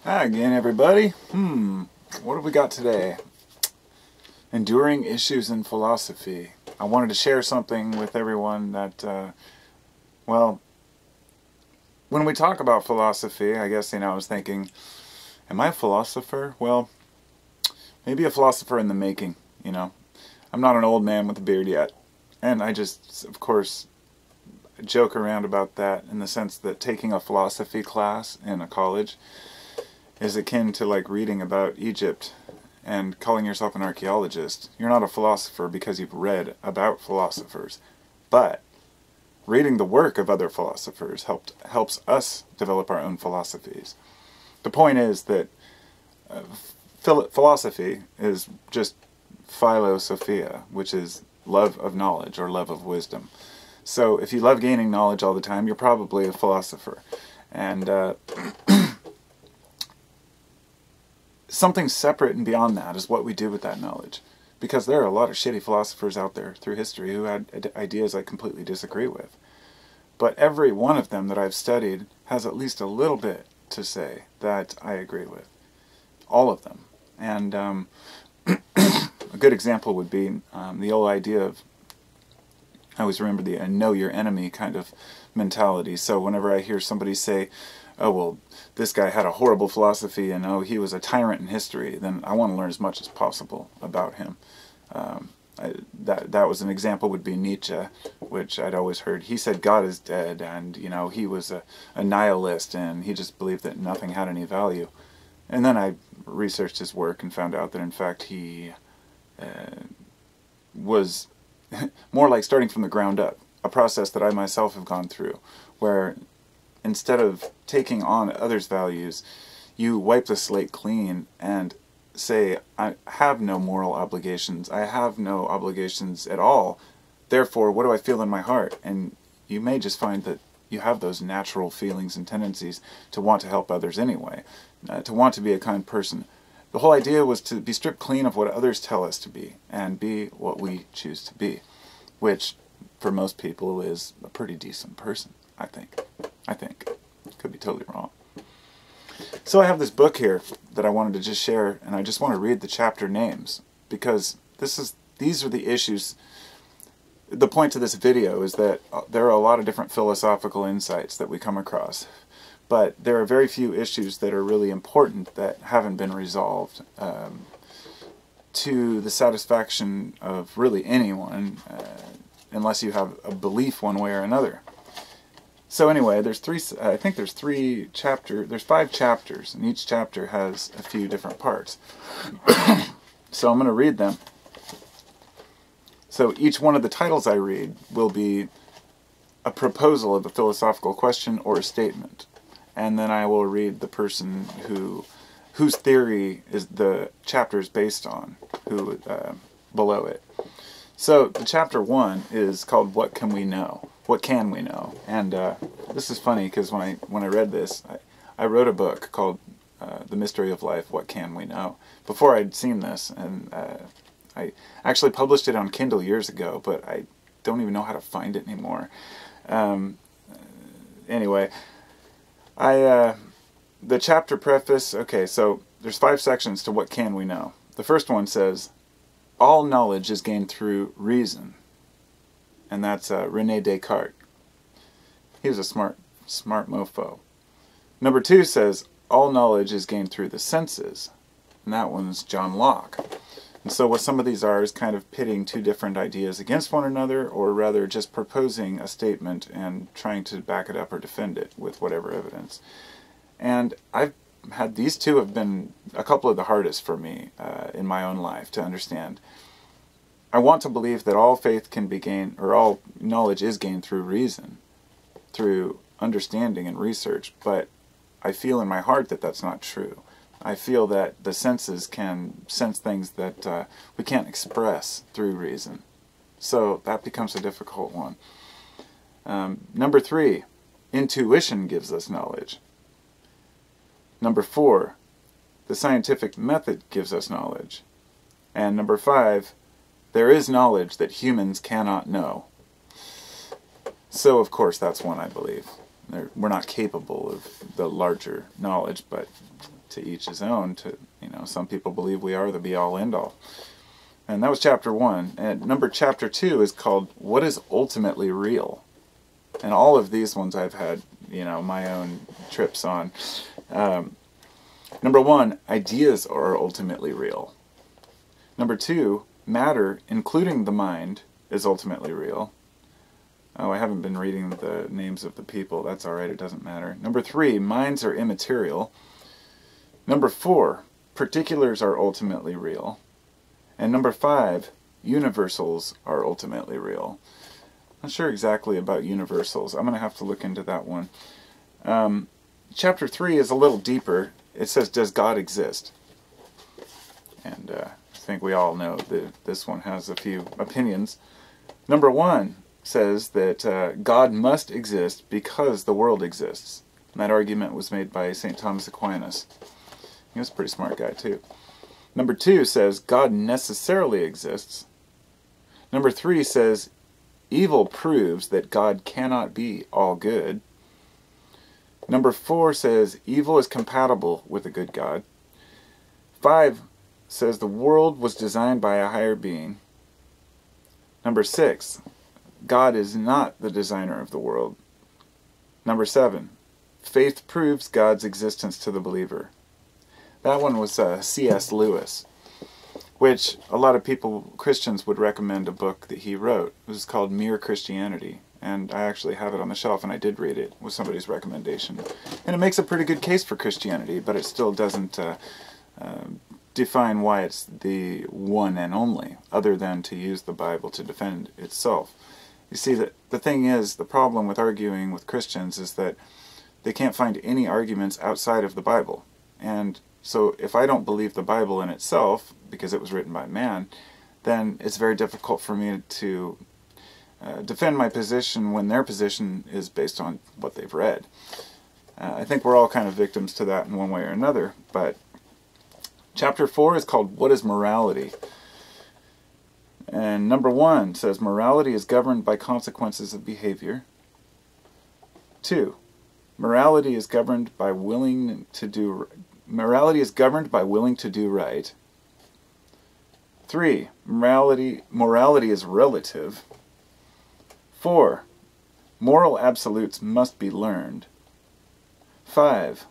Hi again, everybody. What have we got today? Enduring issues in philosophy. I wanted to share something with everyone that, well, when we talk about philosophy, I guess, I was thinking, am I a philosopher? Well, maybe a philosopher in the making, I'm not an old man with a beard yet. And I just, of course, joke around about that in the sense that taking a philosophy class in a college is akin to like reading about Egypt and calling yourself an archaeologist. You're not a philosopher because you've read about philosophers, but reading the work of other philosophers helps us develop our own philosophies. The point is that philosophy is just philosophia, which is love of knowledge or love of wisdom. So if you love gaining knowledge all the time, you're probably a philosopher. And something separate and beyond that is what we do with that knowledge. Because there are a lot of shitty philosophers out there through history who had ideas I completely disagree with. But every one of them that I've studied has at least a little bit to say that I agree with. All of them. And a good example would be the old idea of, I always remember the know your enemy kind of mentality. So whenever I hear somebody say, oh, well, this guy had a horrible philosophy and oh, he was a tyrant in history, then I want to learn as much as possible about him. That was an example would be Nietzsche, which I'd always heard. He said God is dead, and he was a nihilist, and he just believed that nothing had any value. And then I researched his work and found out that in fact he was more like starting from the ground up, a process that I myself have gone through, where instead of taking on others' values, you wipe the slate clean and say, I have no moral obligations. I have no obligations at all. Therefore, what do I feel in my heart? And you may just find that you have those natural feelings and tendencies to want to help others anyway, to want to be a kind person. The whole idea was to be stripped clean of what others tell us to be and be what we choose to be, which for most people is a pretty decent person, I think. Could be totally wrong. So I have this book here that I wanted to just share, and I just want to read the chapter names, because these are the issues. The point of this video is that there are a lot of different philosophical insights that we come across, but there are very few issues that are really important that haven't been resolved to the satisfaction of really anyone, unless you have a belief one way or another. So anyway, there's five chapters, and each chapter has a few different parts. So I'm going to read them. So each one of the titles I read will be a proposal of a philosophical question or a statement. And then I will read the person whose theory is the chapter is based on, below it. So the chapter 1 is called What Can We Know? What can we know? And this is funny because when I read this, I wrote a book called The Mystery of Life, What Can We Know? Before I'd seen this, and I actually published it on Kindle years ago, but I don't even know how to find it anymore. Anyway, the chapter preface, okay, so there's 5 sections to What Can We Know? The first one says, all knowledge is gained through reason. And that's René Descartes. He was a smart mofo. Number 2 says, all knowledge is gained through the senses. And that one's John Locke. And so what some of these are is kind of pitting two different ideas against one another, or rather just proposing a statement and trying to back it up or defend it with whatever evidence. And I've had these two have been a couple of the hardest for me in my own life to understand. I want to believe that all faith can be gained, or all knowledge is gained through reason, through understanding and research, but I feel in my heart that that's not true. I feel that the senses can sense things that we can't express through reason. So that becomes a difficult one. Number 3, intuition gives us knowledge. Number 4, the scientific method gives us knowledge. And number 5, there is knowledge that humans cannot know. So, of course, that's one I believe. We're not capable of the larger knowledge, but to each his own. Some people believe we are the be-all, end-all. And that was chapter 1. And chapter 2 is called What is Ultimately Real? And all of these ones I've had, my own trips on. Number 1, ideas are ultimately real. Number 2, matter, including the mind, is ultimately real. Oh, I haven't been reading the names of the people. That's all right, it doesn't matter. Number 3, minds are immaterial. Number 4, particulars are ultimately real. And number 5, universals are ultimately real. Not sure exactly about universals. I'm going to have to look into that one. Chapter 3 is a little deeper. It says, does God exist? And I think we all know that this one has a few opinions. Number 1 says that God must exist because the world exists. And that argument was made by St. Thomas Aquinas. He was a pretty smart guy, too. Number 2 says God necessarily exists. Number 3 says evil proves that God cannot be all good. Number 4 says evil is compatible with a good God. 5 says the world was designed by a higher being. Number 6, God is not the designer of the world. Number 7, faith proves God's existence to the believer. That one was C.S. Lewis, which a lot of Christians would recommend a book that he wrote. It was called Mere Christianity, and I actually have it on the shelf, and I did read it with somebody's recommendation. And it makes a pretty good case for Christianity, but it still doesn't define why it's the one and only, other than to use the Bible to defend itself. You see, the thing is, the problem with arguing with Christians is that they can't find any arguments outside of the Bible. And so if I don't believe the Bible in itself, because it was written by man, then it's very difficult for me to defend my position when their position is based on what they've read. I think we're all kind of victims to that in one way or another. But chapter 4 is called What is Morality? And number 1 says morality is governed by consequences of behavior. 2, morality is governed by willing to do right. 3, morality is relative. 4, moral absolutes must be learned. 5,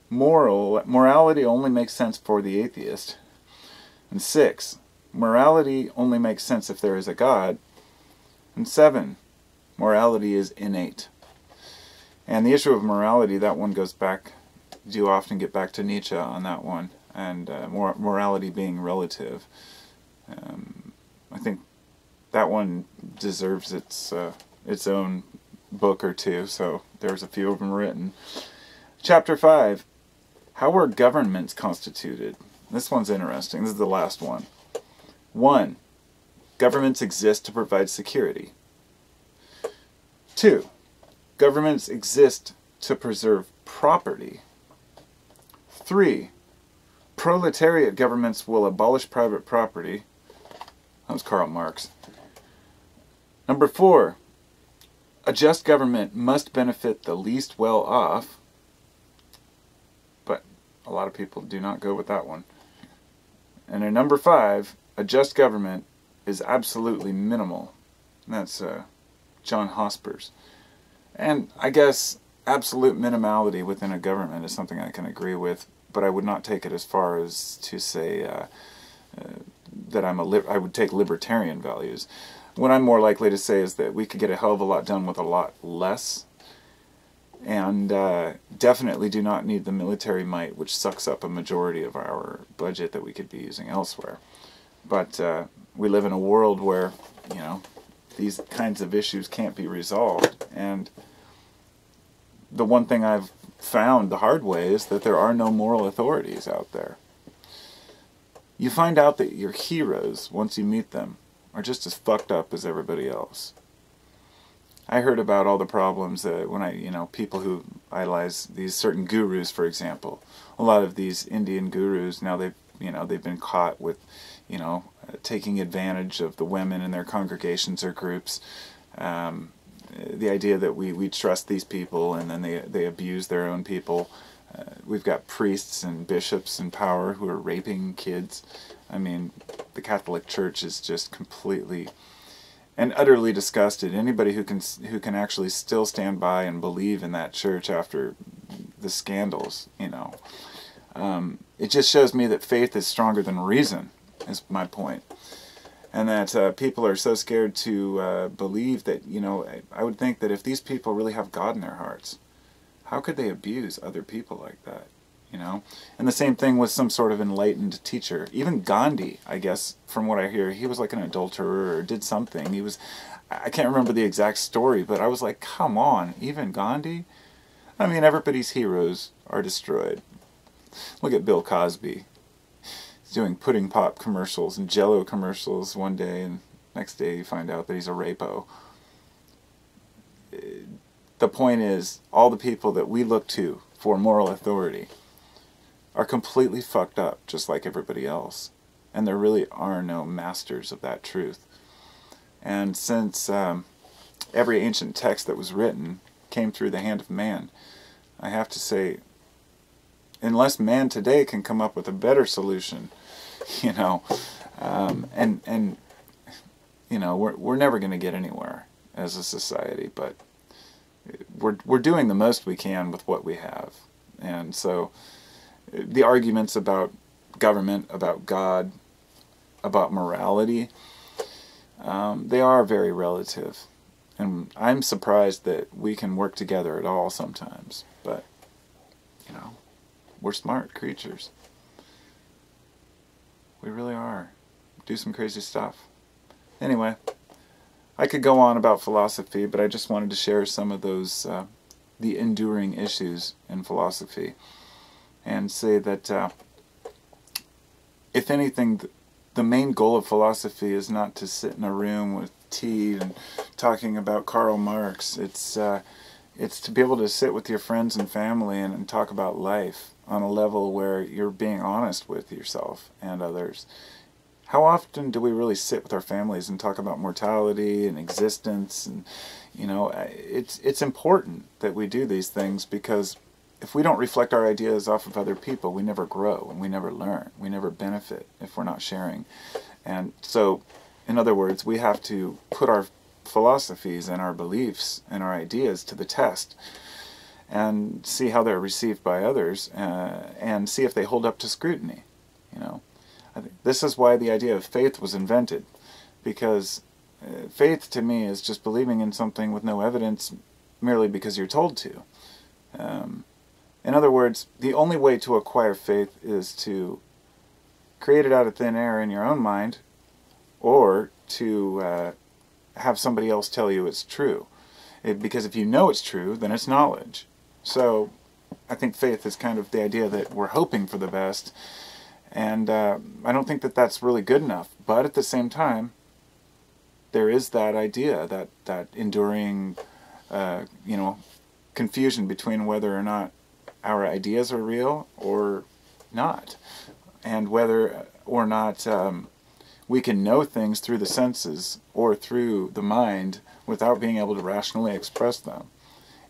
morality only makes sense for the atheist. And 6, morality only makes sense if there is a God. And 7, morality is innate. And the issue of morality, that one goes back, do often get back to Nietzsche on that one, and morality being relative. I think that one deserves its own book or two, so there's a few of them written. Chapter 5, how are governments constituted? This one's interesting. This is the last one. 1, governments exist to provide security. 2, governments exist to preserve property. 3, proletariat governments will abolish private property. That was Karl Marx. Number 4, a just government must benefit the least well off. But a lot of people do not go with that one. And in number 5, a just government is absolutely minimal. And that's John Hospers. And I guess absolute minimality within a government is something I can agree with, but I would not take it as far as to say that I would take libertarian values. What I'm more likely to say is that we could get a hell of a lot done with a lot less, and definitely do not need the military might, which sucks up a majority of our budget that we could be using elsewhere. But we live in a world where, these kinds of issues can't be resolved, and the one thing I've found the hard way is that there are no moral authorities out there. You find out that your heroes, once you meet them, are just as fucked up as everybody else. I heard about all the problems that when people who idolize these certain gurus, for example. A lot of these Indian gurus, now they've been caught with, taking advantage of the women in their congregations or groups. The idea that we trust these people and then they abuse their own people. We've got priests and bishops in power who are raping kids. I mean, the Catholic Church is just completely and utterly disgusted. Anybody who can actually still stand by and believe in that church after the scandals, you know, it just shows me that faith is stronger than reason, is my point. And that people are so scared to believe that, you know, I would think that if these people really have God in their hearts, how could they abuse other people like that, you know? And the same thing with some sort of enlightened teacher. Even Gandhi, I guess, from what I hear, he was like an adulterer or did something. He was, I can't remember the exact story, but I was like, come on, even Gandhi? I mean, everybody's heroes are destroyed. Look at Bill Cosby. He's doing pudding pop commercials and Jell-O commercials one day, and next day you find out that he's a rapo. The point is, all the people that we look to for moral authority are completely fucked up, just like everybody else. And there really are no masters of that truth. And since every ancient text that was written came through the hand of man, I have to say, unless man today can come up with a better solution, you know, and you know, we're never going to get anywhere as a society, but we're doing the most we can with what we have. And so the arguments about government, about God, about morality, they are very relative. And I'm surprised that we can work together at all sometimes. But, you know, we're smart creatures. We really are. Do some crazy stuff. Anyway, I could go on about philosophy, but I just wanted to share some of those, the enduring issues in philosophy, and say that, if anything, the main goal of philosophy is not to sit in a room with tea and talking about Karl Marx. It's to be able to sit with your friends and family and talk about life on a level where you're being honest with yourself and others. How often do we really sit with our families and talk about mortality and existence? And, you know, it's important that we do these things, because if we don't reflect our ideas off of other people, we never grow and we never learn. We never benefit if we're not sharing. And so, in other words, we have to put our philosophies and our beliefs and our ideas to the test and see how they're received by others, and see if they hold up to scrutiny, you know. I think this is why the idea of faith was invented, because faith to me is just believing in something with no evidence merely because you're told to. In other words, the only way to acquire faith is to create it out of thin air in your own mind, or to have somebody else tell you it's true. Because if you know it's true, then it's knowledge. So I think faith is kind of the idea that we're hoping for the best, and I don't think that that's really good enough. But at the same time, there is that idea, that enduring, you know, confusion between whether or not our ideas are real or not, and whether or not we can know things through the senses or through the mind without being able to rationally express them.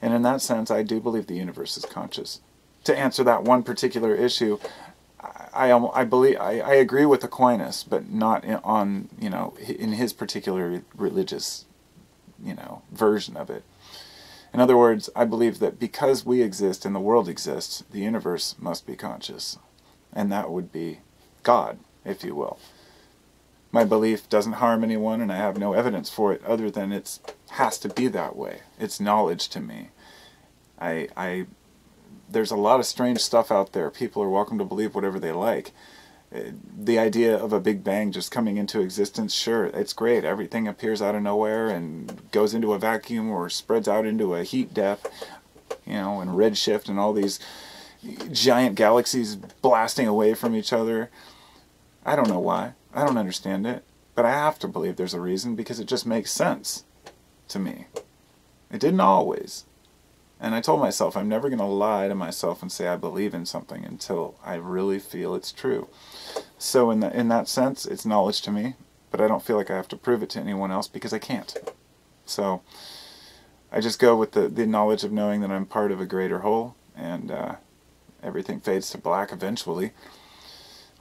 And in that sense, I do believe the universe is conscious. To answer that one particular issue, I agree with Aquinas, but not on, you know, in his particular religious, you know, version of it. In other words, I believe that because we exist and the world exists, the universe must be conscious. And that would be God, if you will. My belief doesn't harm anyone, and I have no evidence for it other than it has to be that way. It's knowledge to me. There's a lot of strange stuff out there. People are welcome to believe whatever they like. The idea of a Big Bang just coming into existence, sure, it's great. Everything appears out of nowhere and goes into a vacuum or spreads out into a heat death, you know, and redshift and all these giant galaxies blasting away from each other. I don't know why. I don't understand it. But I have to believe there's a reason, because it just makes sense to me. It didn't always. And I told myself I'm never going to lie to myself and say I believe in something until I really feel it's true. So in that sense, it's knowledge to me, but I don't feel like I have to prove it to anyone else, because I can't. So I just go with the knowledge of knowing that I'm part of a greater whole, and everything fades to black eventually.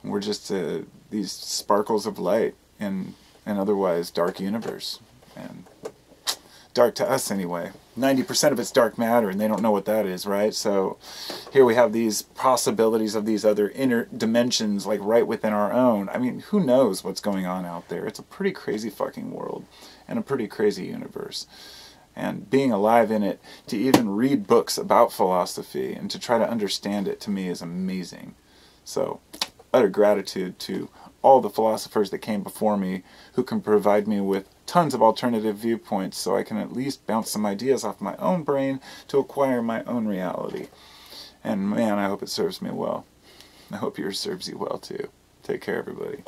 We're just these sparkles of light in an otherwise dark universe. And dark to us anyway. 90% of it's dark matter, and they don't know what that is, right? So here we have these possibilities of these other inner dimensions, like right within our own. I mean, who knows what's going on out there? It's a pretty crazy fucking world, and a pretty crazy universe. And being alive in it, to even read books about philosophy and to try to understand it, to me, is amazing. So, utter gratitude to all the philosophers that came before me, who can provide me with tons of alternative viewpoints so I can at least bounce some ideas off my own brain to acquire my own reality. And man, I hope it serves me well. I hope yours serves you well too. Take care, everybody.